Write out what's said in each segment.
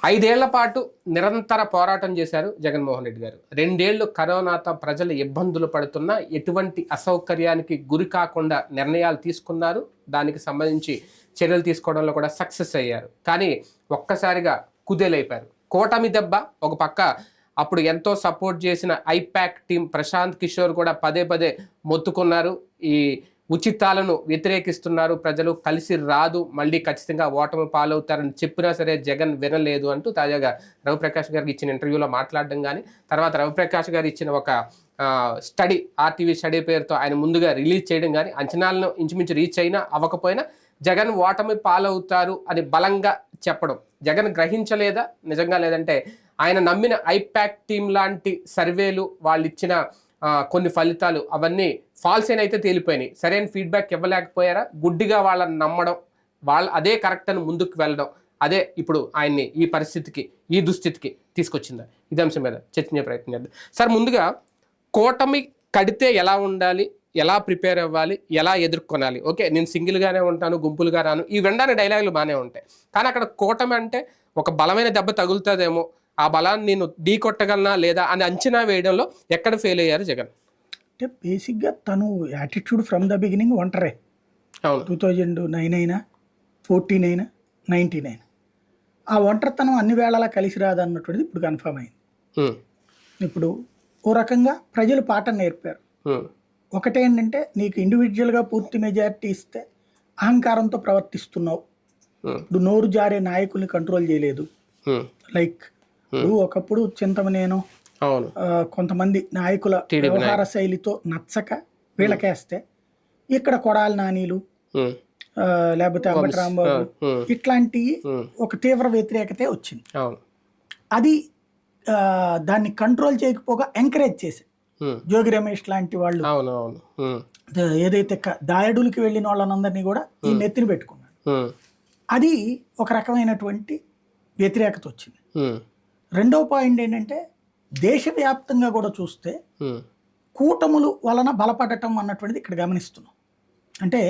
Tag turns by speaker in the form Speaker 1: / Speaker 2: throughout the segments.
Speaker 1: ఐదేళ్ల పాటు నిరంతర పోరాటం చేశారు జగన్మోహన్ రెడ్డి గారు. 2 ఏళ్లు కరోనాతో ప్రజలు ఇబ్బందులు పడుతున్నా ఎటువంటి అసౌకర్యానికి గురి కాకుండా నిర్ణయాలు తీసుకున్నారు. దానికి సంబంధించి చర్యలు తీసుకోవడంలో కూడా సక్సెస్ అయ్యారు. కానీ ఒక్కసారిగా కుదేలైపోయారు. కూటమి దెబ్బ ఒక పక్క. అప్పుడు ఎంతో సపోర్ట్ చేసిన ఐపాక్ టీం ప్రశాంత్ కిషోర్ కూడా పదే పదే మొత్తుకున్నారు. ఈ ఉచితాలను వ్యతిరేకిస్తున్నారు, ప్రజలు కలిసి రాదు, మళ్ళీ ఖచ్చితంగా ఓటమి పాలవుతారని చెప్పినా సరే జగన్ వినలేదు అంటూ తాజాగా రవిప్రకాష్ గారికి ఇచ్చిన ఇంటర్వ్యూలో మాట్లాడడం, కానీ తర్వాత రవిప్రకాష్ గారు ఇచ్చిన ఒక స్టడీ, ఆర్టీవీ స్టడీ పేరుతో ఆయన ముందుగా రిలీజ్ చేయడం, కానీ అంచనాలను ఇంచుమించు రీచ్ అయినా అవ్వకపోయినా జగన్ ఓటమి పాలవుతారు అని బలంగా చెప్పడం జగన్ గ్రహించలేదా నిజంగా? లేదంటే ఆయన నమ్మిన ఐపాక్ టీం లాంటి సర్వేలు, వాళ్ళు ఇచ్చిన కొన్ని ఫలితాలు అవన్నీ ఫాల్స్ అయితే తేలిపోయినాయి, సరైన ఫీడ్బ్యాక్ ఇవ్వలేకపోయారా? గుడ్డిగా వాళ్ళని నమ్మడం, అదే కరెక్ట్ అని ముందుకు వెళ్ళడం, అదే ఇప్పుడు ఆయన్ని ఈ పరిస్థితికి, ఈ దుస్థితికి తీసుకొచ్చిందా? ఇది అంశం మీద చర్చించే ప్రయత్నం చేద్దాం. సార్, ముందుగా కూటమి కడితే ఎలా ఉండాలి, ఎలా ప్రిపేర్ అవ్వాలి, ఎలా ఎదుర్కొనాలి? ఓకే, నేను సింగిల్గానే ఉంటాను, గుంపులుగా రాను, ఈ వెండాని డైలాగులు బాగానే ఉంటాయి. కానీ అక్కడ కూటమి అంటే ఒక బలమైన దెబ్బ తగులుతుందేమో, ఆ బలాన్ని నేను ఢీ కొట్టగలనా లేదా అని అంచనా వేయడంలో ఎక్కడ ఫెయిల్ అయ్యారు జగన్?
Speaker 2: అంటే బేసిక్గా తను యాటిట్యూడ్ ఫ్రమ్ ద బిగినింగ్ ఒంటరే. 2009 అయినా 14 అయినా 19 అయినా ఆ ఒంటరితనం అన్ని వేళలా కలిసి రాదన్నటువంటిది ఇప్పుడు కన్ఫర్మ్ అయింది. ఇప్పుడు ఓ రకంగా ప్రజలు పాఠం నేర్పారు. ఒకటేంటంటే, నీకు ఇండివిజువల్గా పూర్తి మెజారిటీ ఇస్తే అహంకారంతో ప్రవర్తిస్తున్నావు, ఇప్పుడు నోరు జారే నాయకుల్ని కంట్రోల్ చేయలేదు. లైక్ ఒకప్పుడు చింతమనేను కొంతమంది నాయకుల వ్యవహార శైలితో నచ్చక వీళ్ళకేస్తే ఇక్కడ కొడాలి నానీలు లేకపోతే అంబటి రాంబాబు ఇట్లాంటి ఒక తీవ్ర వ్యతిరేకతే వచ్చింది. అది దాన్ని కంట్రోల్ చేయకపోగా ఎంకరేజ్ చేశారు. జోగి రమేష్ లాంటి వాళ్ళు ఏదైతే దాయడులకి వెళ్ళిన వాళ్ళనందరినీ కూడా ఈ నెత్తిని పెట్టుకున్నారు. అది ఒక రకమైనటువంటి వ్యతిరేకత వచ్చింది. రెండవ పాయింట్ ఏంటంటే, దేశవ్యాప్తంగా కూడా చూస్తే కూటములు వలన బలపడటం అన్నటువంటిది ఇక్కడ గమనిస్తున్నాం. అంటే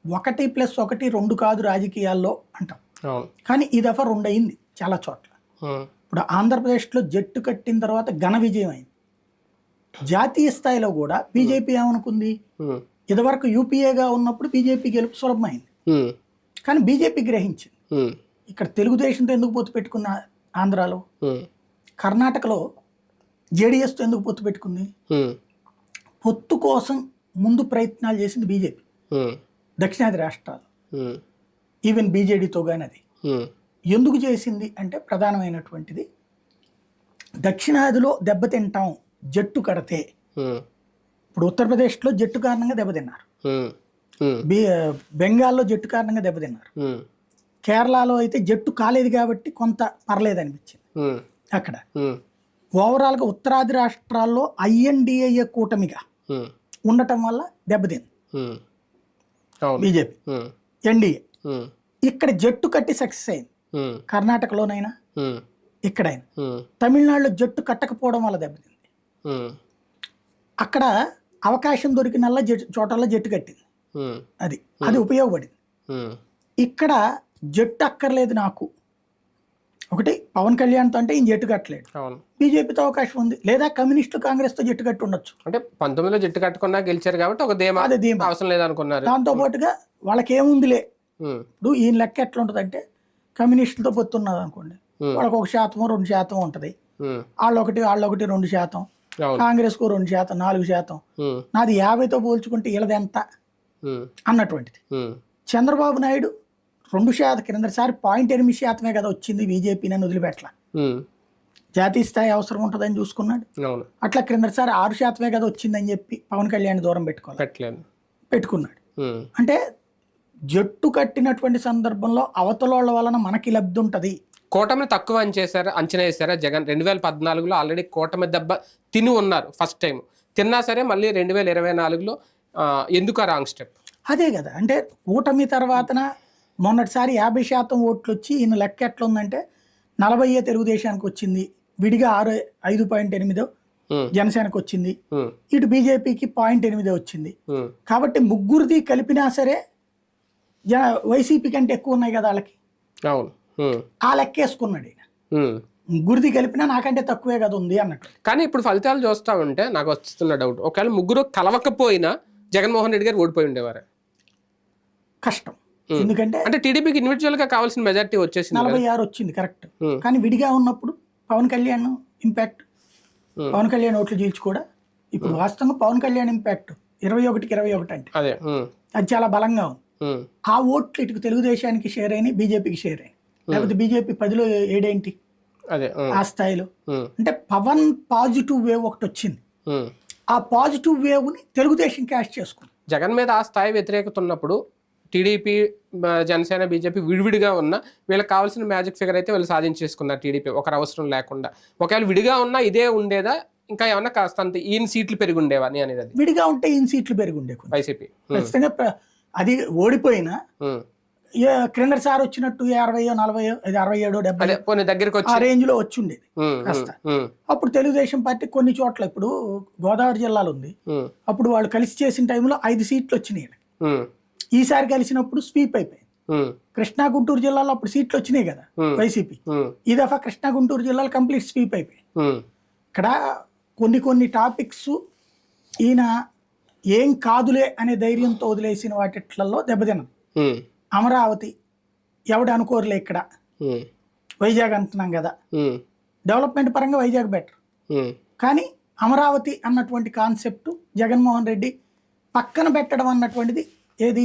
Speaker 2: 1+1 2 కాదు రాజకీయాల్లో అంటాం, కానీ ఈ దఫా 2 అయింది చాలా చోట్ల. ఇప్పుడు ఆంధ్రప్రదేశ్లో జట్టు కట్టిన తర్వాత ఘన విజయం అయింది. జాతీయ స్థాయిలో కూడా బీజేపీ ఏమనుకుంది, ఇదివరకు యూపీఏగా ఉన్నప్పుడు బీజేపీ గెలుపు సులభమైంది, కానీ బీజేపీ గ్రహించింది ఇక్కడ తెలుగుదేశంతో ఎందుకు పొత్తు పెట్టుకున్న ఆంధ్రాలో, కర్ణాటకలో జేడీఎస్తో ఎందుకు పొత్తు పెట్టుకుంది? పొత్తు కోసం ముందు ప్రయత్నాలు చేసింది బీజేపీ దక్షిణాది రాష్ట్రాలు, ఈవెన్ బీజేడీతో కానీ. అది ఎందుకు చేసింది అంటే, ప్రధానమైనటువంటిది దక్షిణాదిలో దెబ్బతింటాం జట్టు కడితే. ఇప్పుడు ఉత్తరప్రదేశ్లో జట్టు కారణంగా దెబ్బతిన్నారు, బెంగాల్లో జట్టు కారణంగా దెబ్బతిన్నారు, కేరళలో అయితే జట్టు కాలేదు కాబట్టి కొంత పర్లేదు అనిపించింది. అక్కడ ఓవరాల్గా ఉత్తరాది రాష్ట్రాల్లో ఐఎన్డిఏ కూటమిగా ఉండటం వల్ల దెబ్బతింది బీజేపీ, ఎన్డీఏ. ఇక్కడ జట్టు కట్టి సక్సెస్ అయింది, కర్ణాటకలోనైనా ఇక్కడైనా. తమిళనాడులో జట్టు కట్టకపోవడం వల్ల దెబ్బతింది. అక్కడ అవకాశం దొరికినల్లా చోటల్లో జట్టు కట్టింది, అది ఉపయోగపడింది. ఇక్కడ జట్టు అక్కర్లేదు నాకు, ఒకటి పవన్ కళ్యాణ్తో అంటే ఈయన జట్టు కట్టలేదు, బీజేపీతో అవకాశం ఉంది, లేదా కమ్యూనిస్టులు కాంగ్రెస్తో జట్టు కట్టి ఉండొచ్చు.
Speaker 1: అంటే 19లో జట్టు కట్టుకున్నా గెలిచారు కాబట్టి ఒక ధీమా అవసరం లేదనుకున్నారు.
Speaker 2: దాంతో పాటుగా వాళ్ళకి ఏముందిలే, ఇప్పుడు ఈయన లెక్క ఎట్లా ఉంటుంది అంటే, కమ్యూనిస్టులతో పొత్తున్నది అనుకోండి, వాళ్ళకి 1% 2% ఉంటుంది, వాళ్ళొకటి 2%, కాంగ్రెస్కు 2% 4%, నాది 50తో పోల్చుకుంటే వీళ్ళది ఎంత అన్నటువంటిది. చంద్రబాబు నాయుడు 2% క్రిందసారి 0.8% కదా వచ్చింది, బీజేపీ నన్ను వదిలిపెట్టల, జాతీయ స్థాయి అవసరం ఉంటుందని చూసుకున్నాడు. అట్లా క్రిందసారి 6% కదా వచ్చిందని చెప్పి పవన్ కళ్యాణ్ దూరం పెట్టుకున్నాడు. అంటే జట్టు కట్టినటువంటి సందర్భంలో అవతలోళ్ళ వలన మనకి లబ్ధి ఉంటుంది.
Speaker 1: కూటమిని తక్కువ అంచనా వేశారా జగన్? 2014లో ఆల్రెడీ కూటమి దెబ్బ తిని ఉన్నారు, ఫస్ట్ టైం తిన్నా సరే, మళ్ళీ 2024లో ఎందుకు రాంగ్ స్టెప్?
Speaker 2: అదే కదా, అంటే కూటమి తర్వాతన మొన్నటిసారి 50% ఓట్లు వచ్చి ఈయన లెక్క ఎట్లా ఉందంటే 40 తెలుగుదేశానికి వచ్చింది, విడిగా 5.8 జనసేనకు వచ్చింది, ఇటు బీజేపీకి 0.8 వచ్చింది. కాబట్టి ముగ్గురిది కలిపినా సరే వైసీపీ కంటే ఎక్కువ ఉన్నాయి కదా వాళ్ళకి, ఆ లెక్క వేసుకున్నాడు ఈయన. ముగ్గురిది కలిపినా నాకంటే తక్కువే కదా ఉంది అన్నట్టు.
Speaker 1: కానీ ఇప్పుడు ఫలితాలు చూస్తా ఉంటే నాకు వస్తున్న డౌట్, ఒకవేళ ముగ్గురు కలవకపోయినా జగన్మోహన్ రెడ్డి గారు ఓడిపోయి ఉండేవారు.
Speaker 2: కష్టం. ఎందుకంటే
Speaker 1: అంటే టీడీపీకి ఇండివిజువల్ గా కావాల్సిన మెజారిటీ వచ్చేసింది,
Speaker 2: 46 వచ్చింది కరెక్ట్. కానీ విడిగా ఉన్నప్పుడు పవన్ కళ్యాణ్ ఇంపాక్ట్, పవన్ కళ్యాణ్ ఓట్లు చీల్చుకోవడం. ఇప్పుడు వాస్తవంగా పవన్ కళ్యాణ్ ఇంపాక్ట్ 21కి 21 అంటే
Speaker 1: అదే
Speaker 2: అది చాలా బలంగా ఉంది. ఆ ఓట్లు ఇటుకు తెలుగుదేశానికి షేర్ అయినాయి, బీజేపీకి షేర్ అయినాయి. లేకపోతే బీజేపీ 10లో 7 ఏంటి
Speaker 1: అదే
Speaker 2: ఆ స్థాయిలో. అంటే పవన్ పాజిటివ్ వేవ్ ఒకటి వచ్చింది. ఆ పాజిటివ్ వేవ్ ని తెలుగుదేశం క్యాష్ చేసుకుంది.
Speaker 1: జగన్ మీద ఆ స్థాయి వ్యతిరేకత ఉన్నప్పుడు టీడీపీ, జనసేన, బీజేపీ విడివిడిగా ఉన్న వీళ్ళకి కావాల్సిన మ్యాజిక్ ఫిగర్ అయితే వీళ్ళు సాధించేసుకున్నారు టీడీపీ ఒకరు అవసరం లేకుండా. ఒకవేళ విడిగా ఉన్నా ఇదే ఉండేదా, ఇంకా ఏమన్నా కాస్త ఈయన సీట్లు పెరిగి ఉండేవా అని అనేది? అది
Speaker 2: విడిగా ఉంటే ఈయన సీట్లు పెరిగి ఉండే
Speaker 1: వైసీపీ
Speaker 2: ఖచ్చితంగా. అది ఓడిపోయినా క్రింద సార్ వచ్చినట్టు 60, 40, 67, 70
Speaker 1: దగ్గరికి
Speaker 2: ఆ రేంజ్ లో వచ్చి ఉండేది కాస్త. అప్పుడు తెలుగుదేశం పార్టీ కొన్ని చోట్ల, ఇప్పుడు గోదావరి జిల్లాలో ఉంది, అప్పుడు వాళ్ళు కలిసి చేసిన టైంలో 5 సీట్లు వచ్చినాయి. ఈసారి కలిసినప్పుడు స్వీప్ అయిపోయింది. కృష్ణా గుంటూరు జిల్లాలో అప్పుడు సీట్లు వచ్చినాయి కదా వైసీపీ. ఈ దఫా కృష్ణా గుంటూరు జిల్లాలో కంప్లీట్ స్వీప్ అయిపోయింది. ఇక్కడ కొన్ని టాపిక్స్ ఈయన ఏం కాదులే అనే ధైర్యంతో వదిలేసిన వాటిట్లలో దెబ్బతిన్నది. అమరావతి ఎవడు అనుకోరులే, ఇక్కడ వైజాగ్ అంటున్నాం కదా, డెవలప్మెంట్ పరంగా వైజాగ్ బెటర్. కానీ అమరావతి అన్నటువంటి కాన్సెప్ట్ జగన్మోహన్ రెడ్డి పక్కన పెట్టడం అన్నటువంటిది ఏది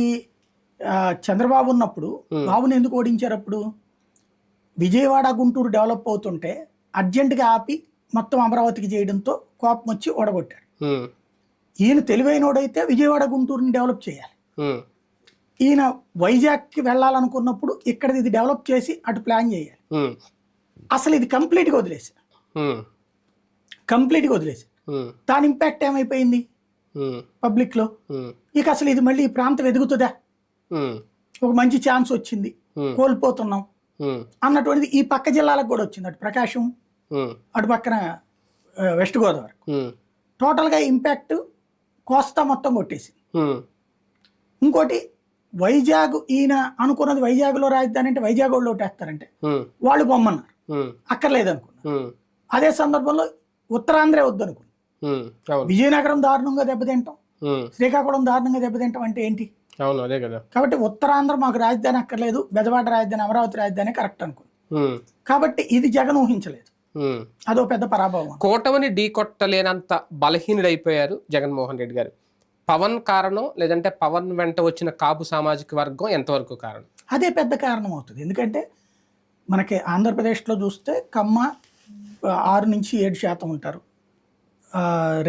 Speaker 2: చంద్రబాబు ఉన్నప్పుడు బాబుని ఎందుకు ఓడించారు? అప్పుడు విజయవాడ గుంటూరు డెవలప్ అవుతుంటే అర్జెంటుగా ఆపి మొత్తం అమరావతికి చేయడంతో కోపం వచ్చి ఓడగొట్టాడు. ఈయన తెలివైనోడైతే విజయవాడ గుంటూరుని డెవలప్ చేయాలి. ఈయన వైజాగ్కి వెళ్ళాలనుకున్నప్పుడు ఇక్కడిది ఇది డెవలప్ చేసి అటు ప్లాన్ చేయాలి. అసలు ఇది కంప్లీట్గా వదిలేసారు. దాని ఇంపాక్ట్ ఏమైపోయింది పబ్లిక్ లో? ఇక అసలు ఇది మళ్ళీ ఈ ప్రాంతం ఎదుగుతుందా, ఒక మంచి ఛాన్స్ వచ్చింది, కోల్పోతున్నాం అన్నటువంటిది ఈ పక్క జిల్లాలకు కూడా వచ్చింది. అటు ప్రకాశం, అటు పక్కన వెస్ట్ గోదావరి. టోటల్గా ఇంపాక్ట్ కోస్తా మొత్తం కొట్టేసింది. ఇంకోటి వైజాగ్, ఈయన అనుకున్నది వైజాగ్లో రాజధాని అంటే వైజాగ్ వాళ్ళు ఓటేస్తారంటే వాళ్ళు బొమ్మన్నారు, అక్కర్లేదు అనుకున్నారు. అదే సందర్భంలో ఉత్తరాంధ్రే వద్దనుకున్నారు. విజయనగరం దారుణంగా దెబ్బతింటాం, శ్రీకాకుళం దారుణంగా దెబ్బతింటాం అంటే ఏంటి? కాబట్టి ఉత్తరాంధ్ర మాకు రాజధాని అక్కర్లేదు, బెజవాడ రాజధాని, అమరావతి రాజధాని కరెక్ట్ అనుకుంది. కాబట్టి ఇది జగన్ ఊహించలేదు. అదో పెద్ద పరాభవం.
Speaker 1: కూటమిని ఢీ కొట్టలేనంత బలహీనుడైపోయారు జగన్మోహన్ రెడ్డి గారు. పవన్ కారణం, లేదంటే పవన్ వెంట వచ్చిన కాపు సామాజిక వర్గం ఎంతవరకు కారణం?
Speaker 2: అదే పెద్ద కారణం అవుతుంది. ఎందుకంటే మనకి ఆంధ్రప్రదేశ్లో చూస్తే కమ్మ 6 నుంచి 7% ఉంటారు,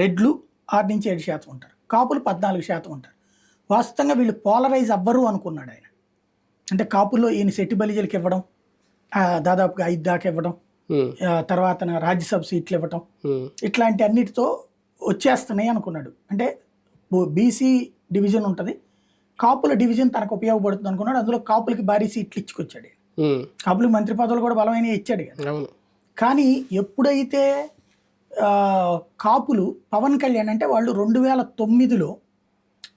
Speaker 2: రెడ్లు 6 నుంచి 7% ఉంటారు, కాపులు 14% ఉంటారు. వాస్తవంగా వీళ్ళు పోలరైజ్ అవ్వరు అనుకున్నాడు ఆయన. అంటే కాపుల్లో ఈయన శెట్టి బలిజలకి ఇవ్వడం, దాదాపుగా 5 దాకా ఇవ్వడం, తర్వాత రాజ్యసభ సీట్లు ఇవ్వటం, ఇట్లాంటి అన్నిటితో వచ్చేస్తున్నాయి అనుకున్నాడు. అంటే బీసీ డివిజన్ ఉంటుంది, కాపుల డివిజన్ తనకు ఉపయోగపడుతుంది అనుకున్నాడు. అందులో కాపులకి భారీ సీట్లు ఇచ్చుకొచ్చాడు. కాపులకి మంత్రి పదవులు కూడా బలమైన ఇచ్చాడు కదా. కానీ ఎప్పుడైతే కాపులు పవన్ కళ్యాణ్, అంటే వాళ్ళు 2009లో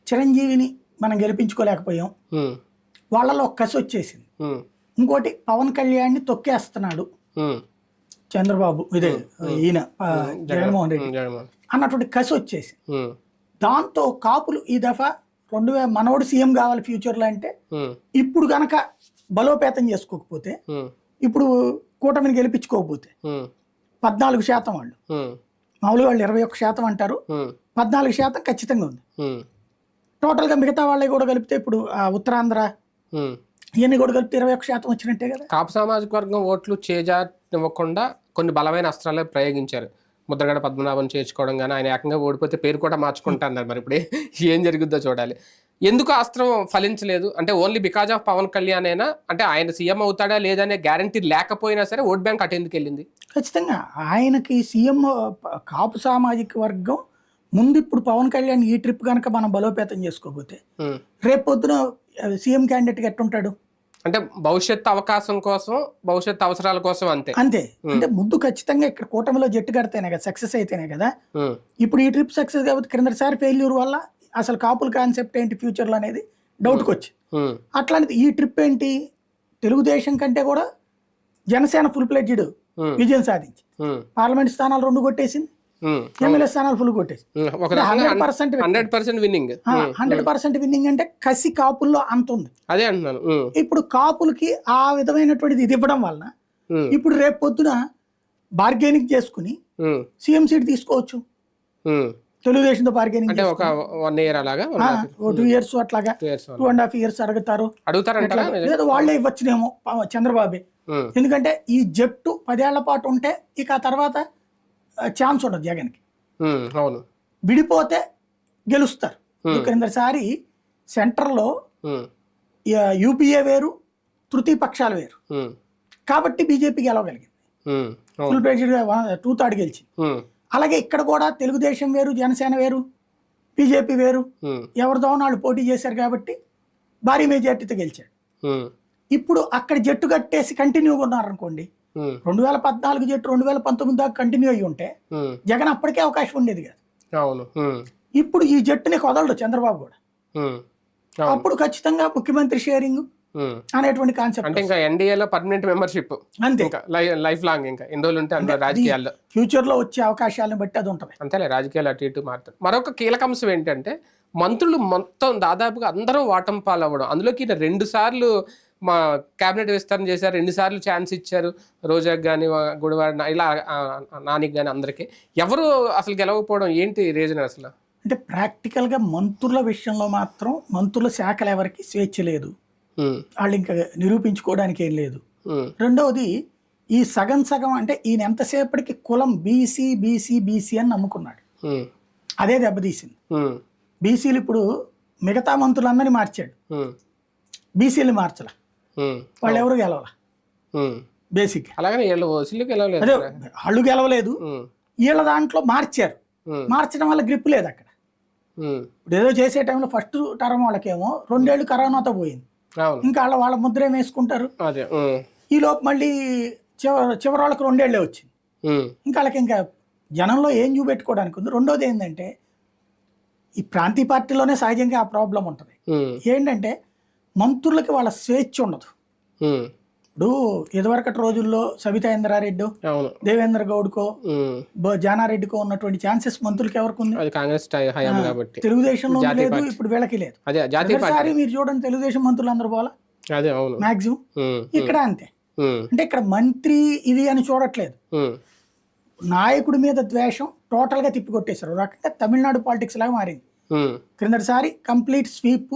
Speaker 2: చిరంజీవిని మనం గెలిపించుకోలేకపోయాం, వాళ్ళలో కసి వచ్చేసింది. ఇంకోటి పవన్ కళ్యాణ్ని తొక్కేస్తున్నాడు చంద్రబాబు, ఇదే ఈయన జగన్మోహన్ రెడ్డి అన్నటువంటి కసి వచ్చేసి, దాంతో కాపులు ఈ దఫా మనోడు సీఎం కావాలి ఫ్యూచర్లో అంటే ఇప్పుడు గనక బలోపేతం చేసుకోకపోతే, ఇప్పుడు కూటమిని గెలిపించుకోకపోతే 14% వాళ్ళు, మామూలుగా వాళ్ళు 21% అంటారు, 14% ఖచ్చితంగా ఉంది. టోటల్గా మిగతా వాళ్ళకి కూడా కలిపితే ఇప్పుడు ఉత్తరాంధ్ర ఇవన్నీ కూడా కలిపితే 21% వచ్చినట్టే కదా.
Speaker 1: కాపు సామాజిక వర్గం ఓట్లు చేజారివ్వకుండా కొన్ని బలమైన అస్త్రాలే ప్రయోగించారు. ముద్రగడ పద్మనాభం చేర్చుకోవడం కానీ, ఆయన ఏకంగా ఓడిపోతే పేరు కూడా మార్చుకుంటున్నారు. మరి ఇప్పుడు ఏం జరుగుద్దో చూడాలి. ఎందుకు అస్త్రం ఫలించలేదు అంటే only because of Pavan Kalyan అయినా, అంటే ఆయన సీఎం అవుతాడా లేదనే గ్యారంటీ లేకపోయినా సరే ఓట్ బ్యాంక్ అటు ఎందుకు వెళ్ళింది?
Speaker 2: ఖచ్చితంగా ఆయనకి సీఎం కాపు సామాజిక వర్గం ముందు. ఇప్పుడు పవన్ కళ్యాణ్ ఈ ట్రిప్ కనుక మనం బలోపేతం చేసుకోకపోతే రేపు పొద్దున సీఎం క్యాండిడేట్ ఎట్టుంటాడు?
Speaker 1: అంటే భవిష్యత్ అవకాశం కోసం, భవిష్యత్ అవసరాల కోసం అంతే.
Speaker 2: అంటే ముందు ఖచ్చితంగా ఇక్కడ కూటమిలో జట్టు కడితేనే కదా, సక్సెస్ అయితేనే కదా. ఇప్పుడు ఈ ట్రిప్ సక్సెస్ కాబట్టి క్రిందసారి ఫెయిల్యూర్ వల్ల అసలు కాపుల కాన్సెప్ట్ ఏంటి ఫ్యూచర్లో అనేది డౌట్కి వచ్చి, అట్లాంటిది ఈ ట్రిప్ ఏంటి తెలుగుదేశం కంటే కూడా జనసేన ఫుల్ ప్లెడ్జ్డ్ విజయం సాధించింది. పార్లమెంట్ స్థానాలు 2 కొట్టేసింది, ఎమ్మెల్యే స్థానాలు ఫుల్ కొట్టేసింది.
Speaker 1: 100% విన్నింగ్.
Speaker 2: 100% విన్నింగ్ అంటే కసి కాపుల్లో అంత ఉంది.
Speaker 1: అదే అంటున్నాను.
Speaker 2: ఇప్పుడు కాపులకి ఆ విధమైనటువంటిది ఇది ఇవ్వడం వలన ఇప్పుడు రేపు పొద్దున బార్గెనింగ్ చేసుకుని సీఎం సీట్ తీసుకోవచ్చు. తెలుగుదేశంతో బార్గెనింగ్
Speaker 1: అంటే ఒక 1 year అలాగా
Speaker 2: 2 years అట్లాగా 2.5 years అడుగుతారంటారా? లేదా వాళ్ళే ఇవ్వచ్చునేమో చంద్రబాబే. ఎందుకంటే ఈ జట్టు 10 ఏళ్ల పాటు ఉంటే ఇక ఆ తర్వాత ఛాన్స్ ఉండదు జగన్కి.
Speaker 1: అవును,
Speaker 2: విడిపోతే గెలుస్తారు. క్రిందసారి సెంటర్లో యూపీఏ వేరు, తృతీయ పక్షాలు వేరు కాబట్టి బీజేపీ గెలవగలిగింది. ఫుల్ ప్రెసిడెంట్ 2/3 గెలిచింది. అలాగే ఇక్కడ కూడా తెలుగుదేశం వేరు, జనసేన వేరు, బీజేపీ వేరు, ఎవరిదో వాళ్ళు పోటీ చేశారు కాబట్టి భారీ మెజార్టీతో గెలిచాడు. ఇప్పుడు అక్కడ జట్టు కట్టేసి కంటిన్యూగా ఉన్నారనుకోండి, 2014 జట్టు 2019 దాకా కంటిన్యూ అయ్యి ఉంటే జగన్ అప్పటికే అవకాశం ఉండేది కాదు. ఇప్పుడు ఈ జట్టుని వదలడు చంద్రబాబు కూడా. అప్పుడు ఖచ్చితంగా ముఖ్యమంత్రి షేరింగ్ అనేటువంటి కాన్సెప్ట్.
Speaker 1: అంటే ఇంకా ఎన్డీఏలో పర్మనెంట్ మెంబర్షిప్
Speaker 2: అంతే,
Speaker 1: లైఫ్ లాంగ్ ఇంకా ఎన్ని రోజులు ఉంటే అందులో రాజకీయాల్లో
Speaker 2: ఫ్యూచర్ లో వచ్చే అవకాశాలను బట్టి అది ఉంటుంది.
Speaker 1: అంతేలే, రాజకీయాలు అటు ఇటు మారుతారు. మరొక కీలక అంశం ఏంటంటే మంత్రులు మొత్తం దాదాపుగా అందరూ వాటం పాలవ్వడం. అందులోకి 2 సార్లు మా క్యాబినెట్ విస్తరణ చేశారు, 2 సార్లు ఛాన్స్ ఇచ్చారు. రోజాకి కానీ గుడివాడ ఇలా నానికి కానీ అందరికీ. ఎవరు అసలు గెలవకపోవడం ఏంటి రీజన్ అసలు?
Speaker 2: అంటే ప్రాక్టికల్ గా మంత్రుల విషయంలో మాత్రం మంత్రుల శాఖలు ఎవరికి స్వేచ్ఛ లేదు, వాళ్ళు ఇంకా నిరూపించుకోవడానికి ఏం లేదు. రెండవది ఈ సగం సగం అంటే ఈయన ఎంతసేపటికి కులం బీసీ బీసీ బీసీ అని నమ్ముకున్నాడు, అదే దెబ్బతీసింది. బీసీలు ఇప్పుడు మిగతా మంత్రులందరినీ మార్చాడు, బీసీలు మార్చలే, వాళ్ళు ఎవరు గెలవాల బేసిక్.
Speaker 1: అలాగే
Speaker 2: అదే వాళ్ళు గెలవలేదు, వీళ్ళ దాంట్లో మార్చారు. మార్చడం వల్ల గ్రిప్ లేదు అక్కడ. ఇప్పుడు ఏదో చేసే టైంలో ఫస్ట్ టర్మ్ వాళ్ళకేమో 2 ఏళ్ళు కరోనాతో పోయింది, ఇంకా వాళ్ళ ముద్ర ఏం వేసుకుంటారు. ఈ లోపు మళ్ళీ చివరి వాళ్ళకి 2 ఏళ్ళే వచ్చింది, ఇంకా వాళ్ళకి ఇంకా జనంలో ఏం చూపెట్టుకోవడానికి ఉంది. రెండోది ఏంటంటే ఈ ప్రాంతీయ పార్టీలోనే సహజంగా ఆ ప్రాబ్లం ఉంటుంది. ఏంటంటే మంత్రులకి వాళ్ళ స్వేచ్ఛ ఉండదు. ఇప్పుడు ఇదివరకటి రోజుల్లో సబితా ఇంద్రారెడ్డి, దేవేంద్ర గౌడ్కో, జానారెడ్డికో ఉన్నటువంటి ఛాన్సెస్ మంత్రులకి ఎవరికి ఉంది? తెలుగుదేశంలో లేదు, ఇప్పుడు వీళ్ళకి లేదు. ఒకసారి మీరు చూడండి, తెలుగుదేశం మంత్రులు అందరూ పోలా మాక్సిమం. ఇక్కడ అంతే. అంటే ఇక్కడ మంత్రి ఇది అని చూడట్లేదు, నాయకుడి మీద ద్వేషం టోటల్ గా తిప్పికొట్టేశారు. రకంగా తమిళనాడు పాలిటిక్స్ లాగా మారింది. క్రిందటిసారి కంప్లీట్ స్వీప్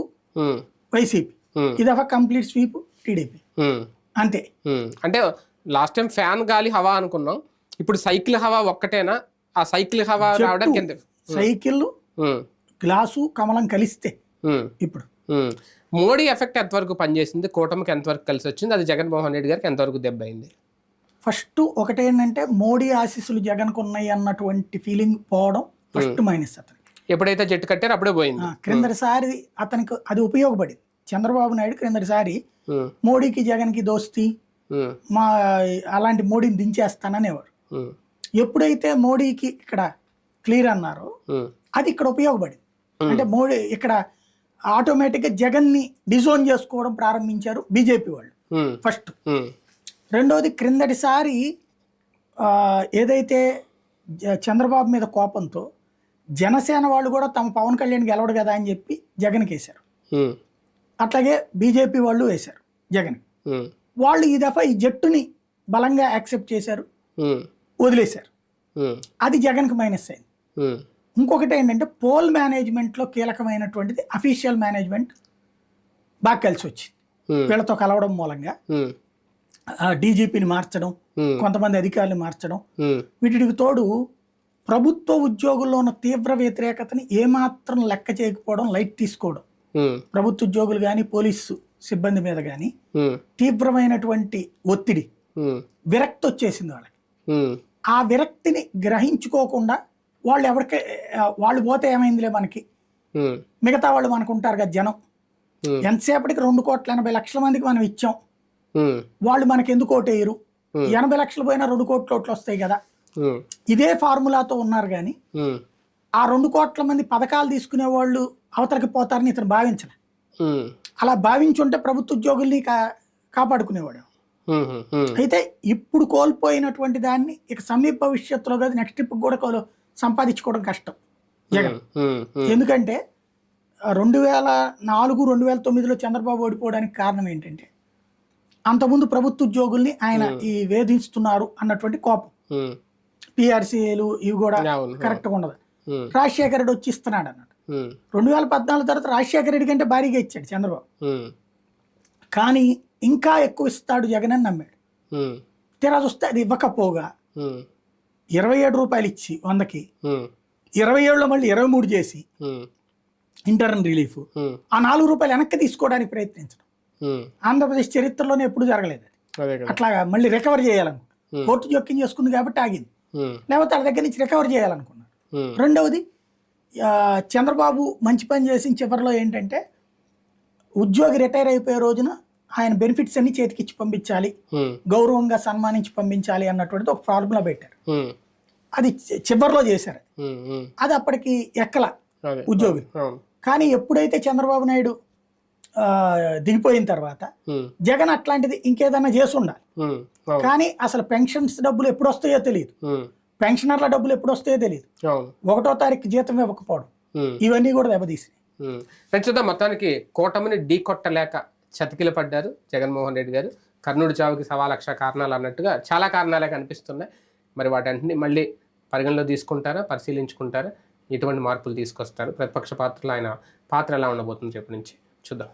Speaker 2: వైసీపీ, ఇదొక కంప్లీట్ స్వీప్ టీడీపీ, అంతే.
Speaker 1: అంటే లాస్ట్ టైం ఫ్యాన్ గాలి హవా అనుకున్నాం, ఇప్పుడు సైకిల్ హవా ఒక్కటేనా? ఆ సైకిల్ హవా రావడానికి
Speaker 2: సైకిల్ గ్లాసు కమలం కలిస్తే ఇప్పుడు
Speaker 1: మోడీ ఎఫెక్ట్ ఎంతవరకు పనిచేసింది, కూటమికి ఎంతవరకు కలిసి వచ్చింది, అది జగన్మోహన్ రెడ్డి గారికి ఎంతవరకు దెబ్బ అయింది?
Speaker 2: ఫస్ట్ ఒకటేంటంటే మోడీ ఆశీస్సులు జగన్కు ఉన్నాయి అన్నటువంటి ఫీలింగ్ పోవడం ఫస్ట్ మైనస్. అతను
Speaker 1: ఎప్పుడైతే జట్టు కట్టారో అప్పుడే పోయింది.
Speaker 2: క్రిందటిసారి అతనికి అది ఉపయోగపడింది. చంద్రబాబు నాయుడు క్రిందటిసారి మోడీకి జగన్కి దోస్తీ, మా అలాంటి మోడీని దించేస్తాననేవారు. ఎప్పుడైతే మోడీకి ఇక్కడ క్లియర్ అన్నారో అది ఇక్కడ ఉపయోగపడింది. అంటే మోడీ ఇక్కడ ఆటోమేటిక్గా జగన్ని డిజోన్ చేసుకోవడం ప్రారంభించారు బీజేపీ వాళ్ళు ఫస్ట్. రెండోది క్రిందటిసారి ఏదైతే చంద్రబాబు మీద కోపంతో జనసేన వాళ్ళు కూడా తమ పవన్ కళ్యాణ్ గెలవడు కదా అని చెప్పి జగన్కి వేశారు. అట్లాగే బీజేపీ వాళ్ళు వేశారు జగన్. వాళ్ళు ఈ దఫా ఈ జట్టుని బలంగా యాక్సెప్ట్ చేశారు, వదిలేశారు. అది జగన్కి మైనస్ అయింది. ఇంకొకటి ఏంటంటే పోల్ మేనేజ్మెంట్లో కీలకమైనటువంటిది అఫీషియల్ మేనేజ్మెంట్ బాగా కలిసి వచ్చింది. వీళ్ళతో కలవడం మూలంగా డీజీపీని మార్చడం, కొంతమంది అధికారులు మార్చడం, వీటికి తోడు ప్రభుత్వ ఉద్యోగుల్లో ఉన్న తీవ్ర వ్యతిరేకతని ఏమాత్రం లెక్క చేయకపోవడం, లైట్ తీసుకోవడం. ప్రభుత్వ ఉద్యోగులు కానీ పోలీసు సిబ్బంది మీద కానీ తీవ్రమైనటువంటి ఒత్తిడి, విరక్తి వచ్చేసింది వాళ్ళకి. ఆ విరక్తిని గ్రహించుకోకుండా వాళ్ళు పోతే ఏమైందిలే మనకి, మిగతా వాళ్ళు మనకు ఉంటారు కదా జనం, ఎంతసేపటికి 2,80,00,000 మందికి మనం ఇచ్చాం, వాళ్ళు మనకి ఎందుకు ఓటేయరు, 80 లక్షలు పోయినా 2 కోట్ల ఓట్లు వస్తాయి కదా, ఇదే ఫార్ములాతో ఉన్నారు. కానీ ఆ 2 కోట్ల మంది పథకాలు తీసుకునే వాళ్ళు అవతలకి పోతారని ఇతను భావించలే. అలా భావించుంటే ప్రభుత్వ ఉద్యోగుల్ని కాపాడుకునేవాడు. అయితే ఇప్పుడు కోల్పోయినటువంటి దాన్ని ఇక సమీప భవిష్యత్తులో కాదు నెక్స్ట్ ట్రిప్ కూడా సంపాదించుకోవడం కష్టం జగన్. ఎందుకంటే 2004, 2009లో చంద్రబాబు ఓడిపోవడానికి కారణం ఏంటంటే అంతకుముందు ప్రభుత్వ ఉద్యోగుల్ని ఆయన ఈ వేధిస్తున్నారు అన్నటువంటి కోపం. పిఆర్సీలు ఇవి కూడా కరెక్ట్గా ఉండదు. రాజశేఖర రెడ్డి వచ్చి ఇస్తున్నాడు అన్నాడు. 2014 తర్వాత రాజశేఖర రెడ్డి కంటే భారీగా ఇచ్చాడు చంద్రబాబు, కానీ ఇంకా ఎక్కువ ఇస్తాడు జగన్ అని నమ్మాడు. తీరా చూస్తే అది ఇవ్వకపోగా 27 రూపాయలు ఇచ్చి 100కి 27లో మళ్ళీ 23 చేసి ఇంటర్నల్ రిలీఫ్, ఆ 4 రూపాయలు వెనక్కి తీసుకోవడానికి ప్రయత్నించడం ఆంధ్రప్రదేశ్ చరిత్రలోనే ఎప్పుడు జరగలేదు. అట్లాగా మళ్ళీ రికవర్ చేయాలనుకున్నాడు. కోర్టు జోక్యం చేసుకుంది కాబట్టి ఆగింది, లేకపోతే వాళ్ళ దగ్గర నుంచి రికవర్ చేయాలనుకున్నాడు. రెండవది చంద్రబాబు మంచి పని చేసిన చివరిలో ఏంటంటే ఉద్యోగి రిటైర్ అయిపోయే రోజున ఆయన బెనిఫిట్స్ అన్ని చేతికిచ్చి పంపించాలి, గౌరవంగా సన్మానించి పంపించాలి అన్నటువంటిది ఒక ఫార్ములా పెట్టారు. అది చివరిలో చేశారు. అది అప్పటికి ఎక్కల ఉద్యోగులు. కానీ ఎప్పుడైతే చంద్రబాబు నాయుడు దిగిపోయిన తర్వాత జగన్ అట్లాంటిది ఇంకేదన్నా చేసి ఉండాలి. కానీ అసలు పెన్షన్స్ డబ్బులు ఎప్పుడు వస్తాయో తెలియదు, పెన్షనర్ల డబ్బులు ఎప్పుడు వస్తాయో తెలియదు, 1వ తారీఖు జీతం ఇవ్వకపోవడం, ఇవన్నీ కూడా దెబ్బతీసినాయి.
Speaker 1: ప్రస్తుతం మొత్తానికి కూటమిని ఢీకొట్టలేక చతికిల పడ్డారు జగన్మోహన్ రెడ్డి గారు. కర్ణుడి చావుకి 1,00,000 కారణాలు అన్నట్టుగా చాలా కారణాలే కనిపిస్తున్నాయి. మరి వాటన్నింటినీ మళ్ళీ పరిగణలో తీసుకుంటారా, పరిశీలించుకుంటారా, ఎటువంటి మార్పులు తీసుకొస్తారు, ప్రతిపక్ష పాత్రలో ఆయన పాత్ర ఎలా ఉండబోతుంది చెప్పి నుంచి చూద్దాం.